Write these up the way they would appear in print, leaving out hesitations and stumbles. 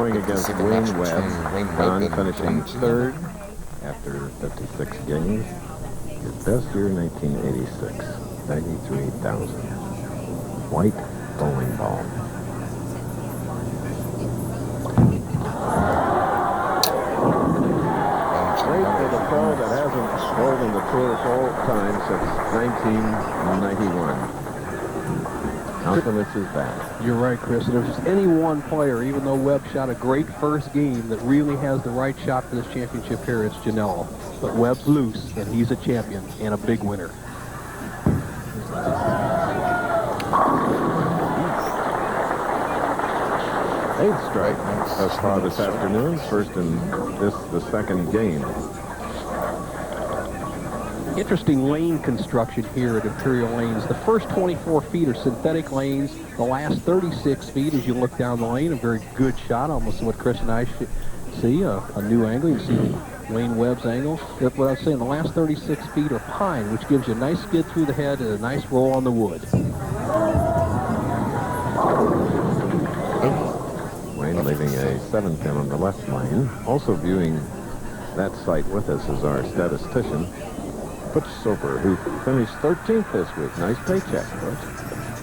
going against Wayne Webb. Don finishing third after 56 games. His best year, 1986, 93,000. White bowling ball. Great for the pro that hasn't bowled in the tour full time since 1991. Confidence is back. You're right, Chris. If there's any one player, even though Webb shot a great first game, that really has the right shot for this championship here, it's Genalo. But Webb's loose, and he's a champion and a big winner. Eighth strike thus far this afternoon. First in the second game. Interesting lane construction here at Imperial Lanes. The first 24 feet are synthetic lanes. The last 36 feet, as you look down the lane, a very good shot, almost what Chris and I see, a new angle. You see Wayne Webb's angle. What I was saying, the last 36 feet are pine, which gives you a nice skid through the head and a nice roll on the wood. Wayne leaving a 7-pin on the left lane. Also viewing that site with us is our statistician, Butch Soper, who finished 13th this week. Nice paycheck, Butch.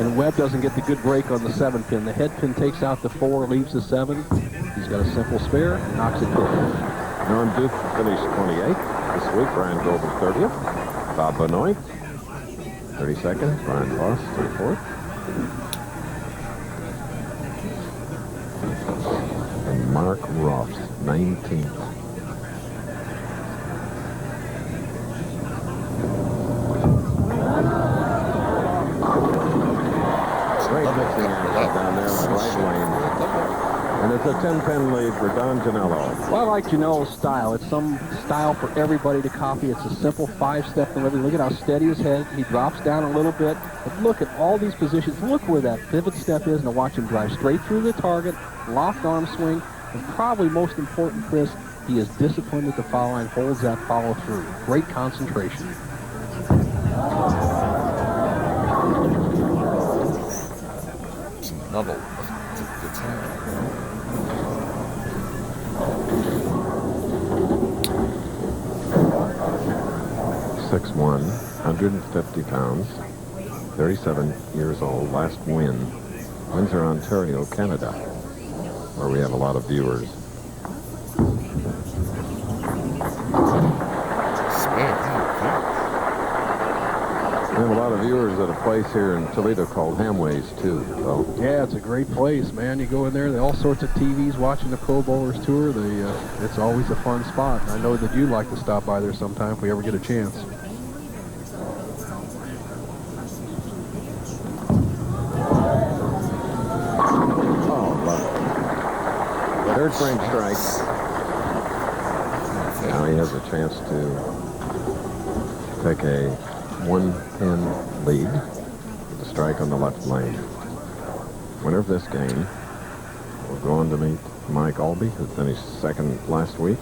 And Webb doesn't get the good break on the 7-pin. The head pin takes out the 4, leaves the 7. He's got a simple spare, knocks it down. Norm Duke finished 28th this week. Brian Goldberg 30th. Bob Benoit 32nd. Brian Voss 34th. And Mark Ross 19th. Great mixing action down there in the right lane. And it's a 10-pin lead for Don Genalo. Well, I like Genalo's style. It's some style for everybody to copy. It's a simple 5-step delivery. Look at how steady his head. He drops down a little bit. But look at all these positions. Look where that pivot step is, and watch him drive straight through the target, locked arm swing, and probably most important, Chris, he is disciplined at the foul line, holds that follow through. Great concentration. Novel. 6'1", 150 pounds, 37 years old, last win, Windsor, Ontario, Canada, where we have a lot of viewers. We have a lot of viewers at a place here in Toledo called Hamways, too. So. Yeah, it's a great place, man. You go in there, all sorts of TVs watching the Pro Bowlers Tour. It's always a fun spot. And I know that you'd like to stop by there sometime if we ever get a chance. Oh, love it. Third frame strike. Now he has a chance to take a 1-pin lead with a strike on the left lane. Winner of this game will go on to meet Mike Albee, who finished second last week.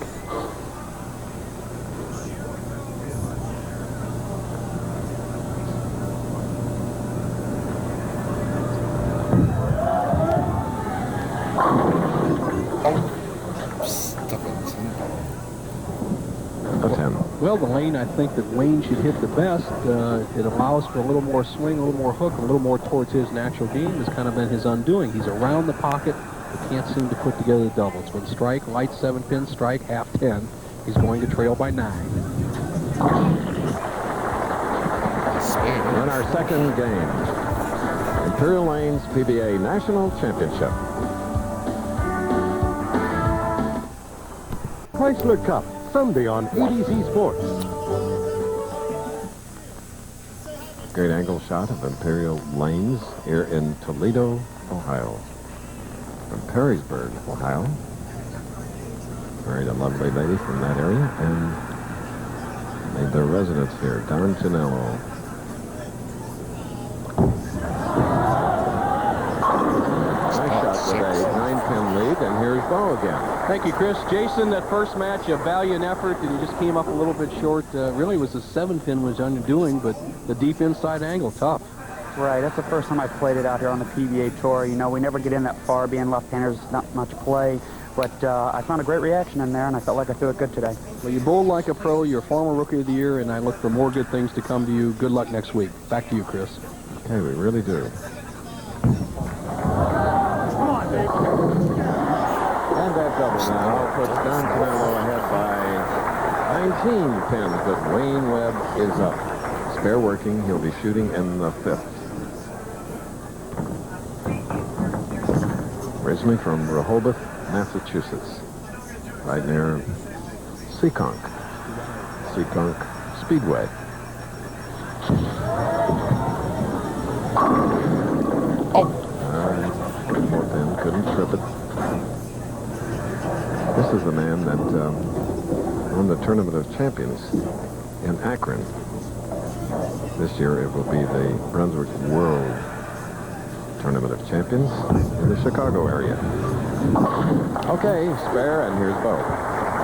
Well, the lane I think that Wayne should hit the best. It allows for a little more swing, a little more hook, a little more towards his natural game. Has kind of been his undoing. He's around the pocket, but can't seem to put together the doubles. When strike, light 7-pin strike, half 10. He's going to trail by 9. In our second game, Imperial Lanes Pba National Championship. Chrysler Cup, Sunday on ABC Sports. Great angle shot of Imperial Lanes here in Toledo, Ohio. From Perrysburg, Ohio. Married a lovely lady from that area and made their residence here, Don Genalo. Nice shot with a 9-pin lead, and here's Bo again. Thank you, Chris. Jason, that first match, a valiant effort, and he just came up a little bit short. Really was the 7-pin was undoing, but the deep inside angle, tough. Right, that's the first time I played it out here on the PBA Tour. You know, we never get in that far, being left-handers, not much play. But I found a great reaction in there, and I felt like I threw it good today. Well, you bowled like a pro. You're a former Rookie of the Year, and I look for more good things to come to you. Good luck next week. Back to you, Chris. Okay, we really do. And that double now puts Don Genalo ahead by 19 pins, but Wayne Webb is up. Spare working. He'll be shooting in the 5th. Originally from Rehoboth, Massachusetts, right near Seekonk Speedway. Fourth in, couldn't trip it. This is the man that won the Tournament of Champions in Akron. This year it will be the Brunswick World Tournament of Champions in the Chicago area. Okay, spare, and here's Bo.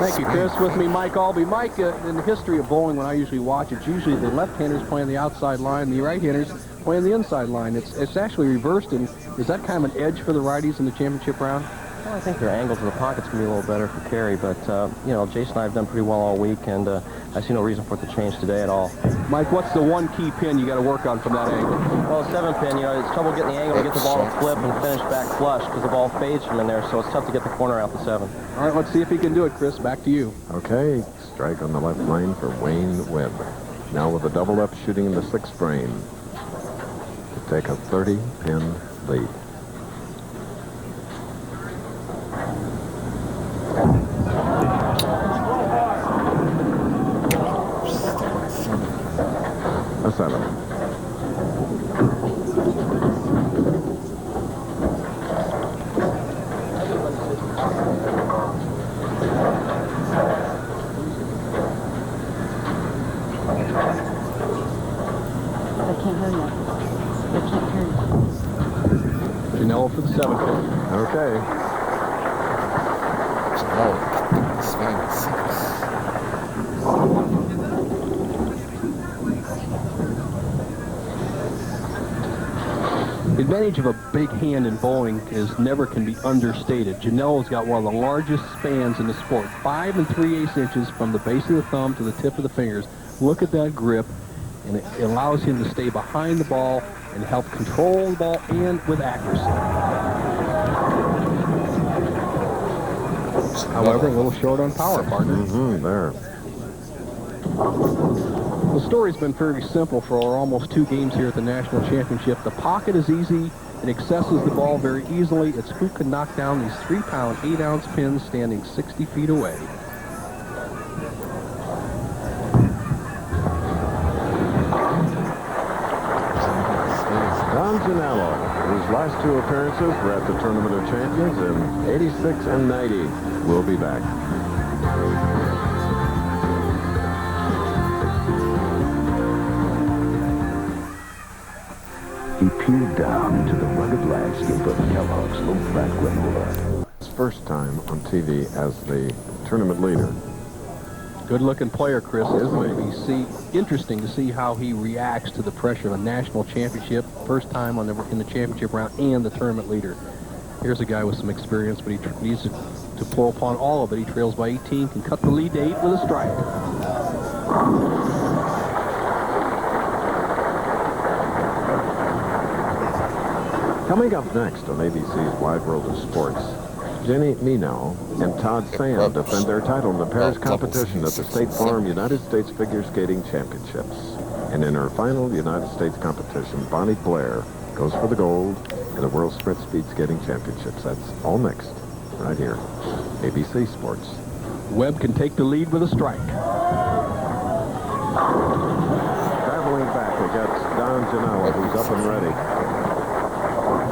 Thank you, Chris. With me, Mike Albee. Mike, in the history of bowling, when I usually watch, it's usually the left-handers playing the outside line, the right-handers playing the inside line. It's actually reversed, and is that kind of an edge for the righties in the championship round? Well, I think their angles of the pockets can be a little better for carry, but, you know, Jason and I have done pretty well all week, and I see no reason for it to change today at all. Mike, what's the one key pin you got to work on from that angle? Well, 7-pin, you know, it's trouble getting the angle to get the ball to flip and finish back flush because the ball fades from in there, so it's tough to get the corner out the 7. All right, let's see if he can do it, Chris. Back to you. Okay, strike on the left lane for Wayne Webb. Now with a double up, shooting in the 6th frame to take a 30-pin lead. A 7. I can't hear you. I can't hear you. Genalo for the 7-pin. Okay. The advantage of a big hand in bowling is never can be understated. Genalo's got one of the largest spans in the sport, 5 3/8 inches from the base of the thumb to the tip of the fingers. Look at that grip, and it allows him to stay behind the ball and help control the ball and with accuracy. However, a little short on power, partner. There. The story's been very simple for our almost 2 games here at the National Championship. The pocket is easy. It accesses the ball very easily. It's who can knock down these 3-pound, 8-ounce pins standing 60 feet away. Don Genalo, whose last 2 appearances were at the Tournament of Champions in 86 and 90, will be back. He peered down into the rugged landscape of Kellogg's low-fat granola. His first time on TV as the tournament leader. Good-looking player, Chris. It's going to be interesting to see how he reacts to the pressure of a national championship, first time in the championship round, and the tournament leader. Here's a guy with some experience, but he needs to pull upon all of it. He trails by 18, can cut the lead to 8 with a strike. Coming up next on ABC's Wide World of Sports, Jenny Minow and Todd Sam defend their title in the Paris competition at the State Farm United States Figure Skating Championships. And in her final United States competition, Bonnie Blair goes for the gold in the World Sprint Speed Skating Championships. That's all next, right here, ABC Sports. Webb can take the lead with a strike. Traveling back against Don Genalo, who's up and ready.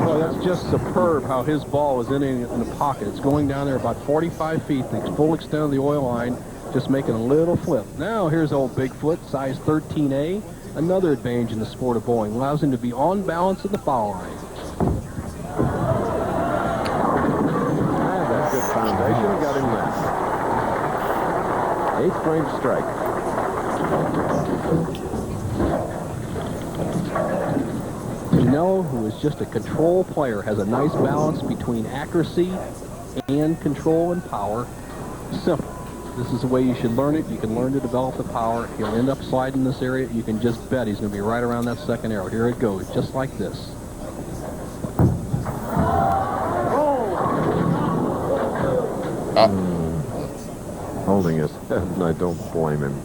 Oh, that's just superb how his ball is in the pocket. It's going down there about 45 feet, the full extent of the oil line, just making a little flip. Now here's old Bigfoot, size 13A. Another advantage in the sport of bowling. Allows him to be on balance at the foul line. That's good foundation. Got him there. 8th frame strike. Genalo, who is just a control player, has a nice balance between accuracy and control and power. Simple. This is the way you should learn it. You can learn to develop the power. He'll end up sliding this area. You can just bet he's going to be right around that second arrow. Here it goes, just like this. Holding his head, and I don't blame him.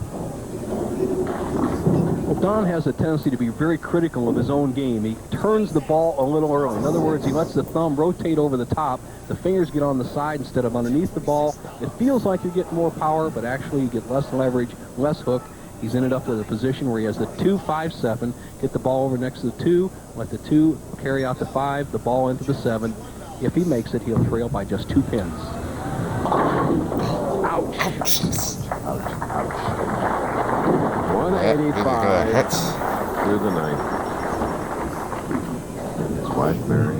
Well, Don has a tendency to be very critical of his own game. He turns the ball a little early. In other words, he lets the thumb rotate over the top. The fingers get on the side instead of underneath the ball. It feels like you get more power, but actually you get less leverage, less hook. He's ended up with a position where he has the 2-5-7, get the ball over next to the 2, let the 2 carry out the 5, the ball into the 7. If he makes it, he'll trail by just 2 pins. Ouch. Ouch. 185 through the 9th. His wife, Mary,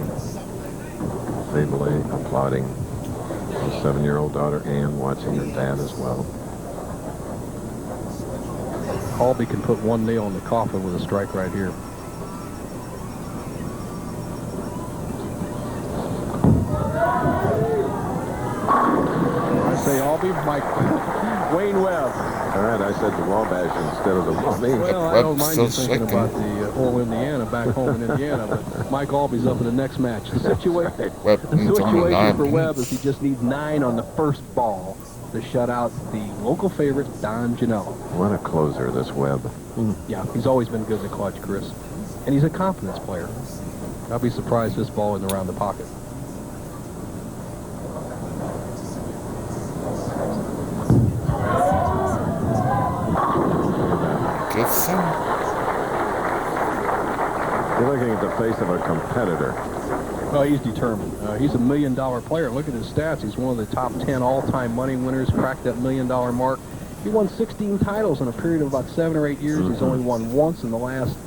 feebly applauding. His 7-year-old daughter, Ann, watching her dad as well. Colby can put one nail in the coffin with a strike right here. I say Albie, Mike, Wayne Webb. All right, I said the Wabash instead of the Wabash. Well, I don't mind you thinking about the whole Indiana back home in Indiana, but Mike Albie's up in the next match. The situation for Webb is he just needs 9 on the first ball to shut out the local favorite, Don Genalo. What a closer, this Webb. Yeah, he's always been good in the clutch, Chris. And he's a confidence player. I'll be surprised this ball isn't around the pocket. Good son. You're looking at the face of a competitor. Oh, he's determined. He's $1 million player. Look at his stats. He's one of the top 10 all-time money winners, cracked that $1 million mark. He won 16 titles in a period of about 7 or 8 years. He's only won once in the last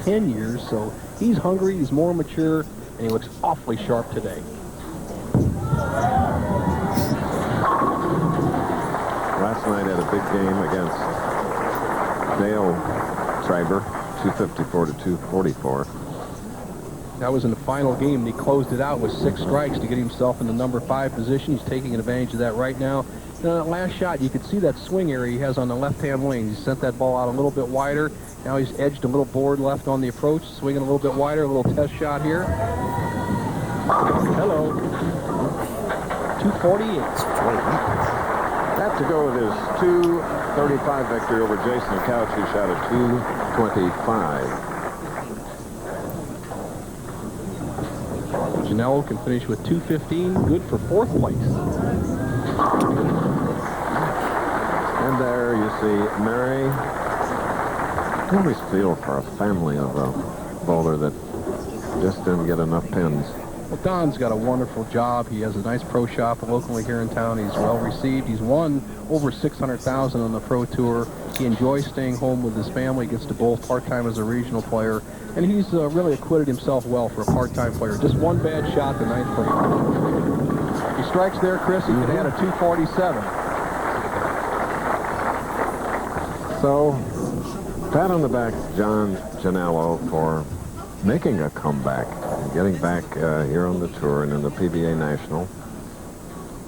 10 years, so he's hungry, he's more mature, and he looks awfully sharp today. Last night had a big game against Dale Schreiber, 254 to 244. That was in the final game, and he closed it out with 6 strikes to get himself in the number 5 position. He's taking advantage of that right now. Now, that last shot, you could see that swing area he has on the left-hand wing. He sent that ball out a little bit wider. Now he's edged a little board left on the approach, swinging a little bit wider, a little test shot here. Hello. 248. That to go with his 235 victory over Jason Couch, who shot a 225. Genalo can finish with 215, good for 4th place. And there you see Mary. I always feel for a family of a bowler that just didn't get enough pins. Well, Don's got a wonderful job. He has a nice pro shop locally here in town. He's well received. He's won over $600,000 on the pro tour. He enjoys staying home with his family. Gets to bowl part-time as a regional player. And he's really acquitted himself well for a part-time player. Just one bad shot, the 9th frame. He strikes there, Chris. He could add a 247. So, pat on the back to John Genalo for making a comeback and getting back here on the tour and in the Pba National,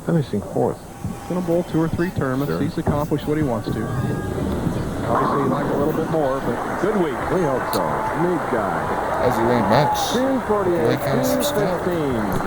finishing 4th. He's going to bowl 2 or 3 tournaments. Sure. He's accomplished what he wants to. Obviously, he'd like a little bit more, but good week. We hope so. Neat guy. As he went match. 248, Like, 215.